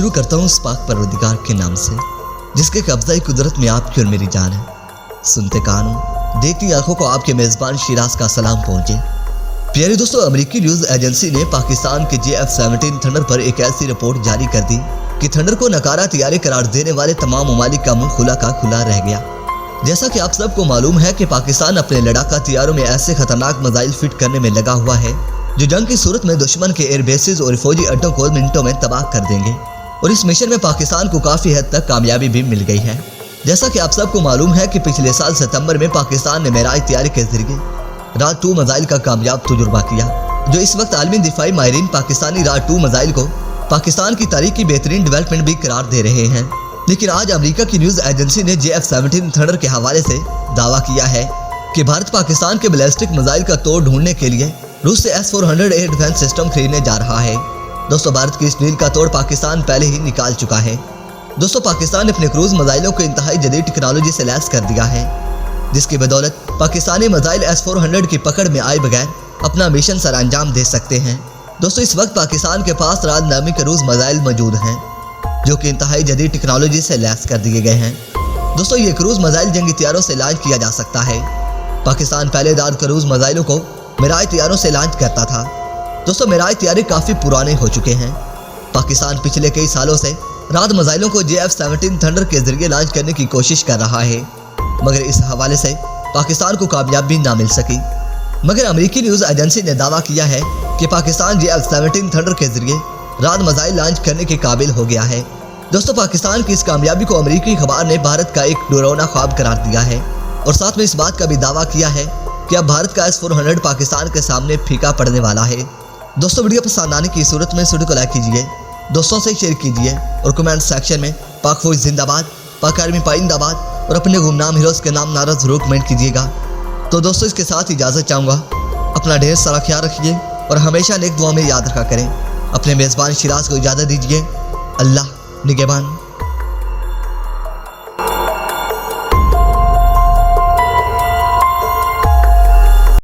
शुरू करता हूँ उस पाक परवरदिगार के नाम से जिसके कब्ज़ा कुदरत में आपकी और मेरी जान है। सुनते कानों देखती आंखों को आपके मेज़बान शिराज का सलाम पहुँचे। प्यारे दोस्तों, अमेरिकी न्यूज़ एजेंसी ने पाकिस्तान के JF-17 थंडर पर एक ऐसी रिपोर्ट जारी कर दी कि थंडर को नकारा तैयारी करार देने वाले तमाम ममालिक का मुंह खुला का खुला रह गया। जैसा कि आप सबको मालूम है कि पाकिस्तान अपने लड़ाका तैयारों में ऐसे खतरनाक मिसाइल फिट करने में लगा हुआ है जो जंग की सूरत में दुश्मन के एयरबेसेस और फौजी अड्डों को मिनटों में तबाह कर देंगे। और इस मिशन में पाकिस्तान को काफ़ी हद तक कामयाबी भी मिल गई है। जैसा कि आप सबको मालूम है कि पिछले साल सितंबर में पाकिस्तान ने मेराज तैयारी के जरिए राज 2 मिसाइल का कामयाब तजुर्बा किया, जो इस वक्त आलमी दिफाई माहिरीन पाकिस्तानी राज 2 मिसाइल को पाकिस्तान की तारीख की बेहतरीन डेवलपमेंट भी करार दे रहे हैं। लेकिन आज अमेरिका की न्यूज़ एजेंसी ने JF-17 थंडर के हवाले से दावा किया है कि भारत पाकिस्तान के बैलिस्टिक मिसाइल का तोड़ ढूंढने के लिए रूस से S-400 एयर डिफेंस सिस्टम खरीदने जा रहा है। दोस्तों, भारत की इस डील का तोड़ पाकिस्तान पहले ही निकाल चुका है। दोस्तों, पाकिस्तान ने अपने क्रूज मिसाइलों को इंतहाई जदीद टेक्नोलॉजी से लैस कर दिया है, जिसकी बदौलत पाकिस्तानी मिसाइल S-400 की पकड़ में आए बगैर अपना मिशन सर अंजाम दे सकते हैं। दोस्तों, इस वक्त पाकिस्तान के पास राज नामी क्रूज मिसाइल मौजूद हैं जो कि इंतहाई जदीद टेक्नोलॉजी से लैस कर दिए गए हैं। दोस्तों, ये क्रूज मिसाइल जंगी तैयारों से लॉन्च किया जा सकता है। पाकिस्तान पहले राज क्रूज मिसाइलों को मिराज तैयारों से लॉन्च करता था। दोस्तों, मिराज तैयारी काफ़ी पुराने हो चुके हैं। पाकिस्तान पिछले कई सालों से राज मिसाइलों को JF-17 थंडर के जरिए लॉन्च करने की कोशिश कर रहा है, मगर इस हवाले से पाकिस्तान को कामयाबी ना मिल सकी। मगर अमेरिकी न्यूज़ एजेंसी ने दावा किया है कि पाकिस्तान JF-17 थंडर के जरिए राज मिसाइल लॉन्च करने के काबिल हो गया है। दोस्तों, पाकिस्तान की इस कामयाबी को अमेरिकी अखबार ने भारत का एक डरावना ख्वाब करार दिया है और साथ में इस बात का भी दावा किया है कि अब भारत का S-400 पाकिस्तान के सामने फीका पड़ने वाला है। दोस्तों, वीडियो पसंद आने की सूरत में वीडियो को लाइक कीजिए, दोस्तों से शेयर कीजिए और कमेंट सेक्शन में पाक फौज जिंदाबाद, पाक आर्मी पाइंदाबाद और अपने गुमनाम हीरोज़ के नाम नारा जरूर कमेंट कीजिएगा। तो दोस्तों, इसके साथ इजाज़त चाहूँगा। अपना ढेर सारा ख्याल रखिए और हमेशा नेक दुआ में याद रखा करें। अपने मेज़बान शिराज को इजाज़त दीजिए। अल्लाह निगहबान।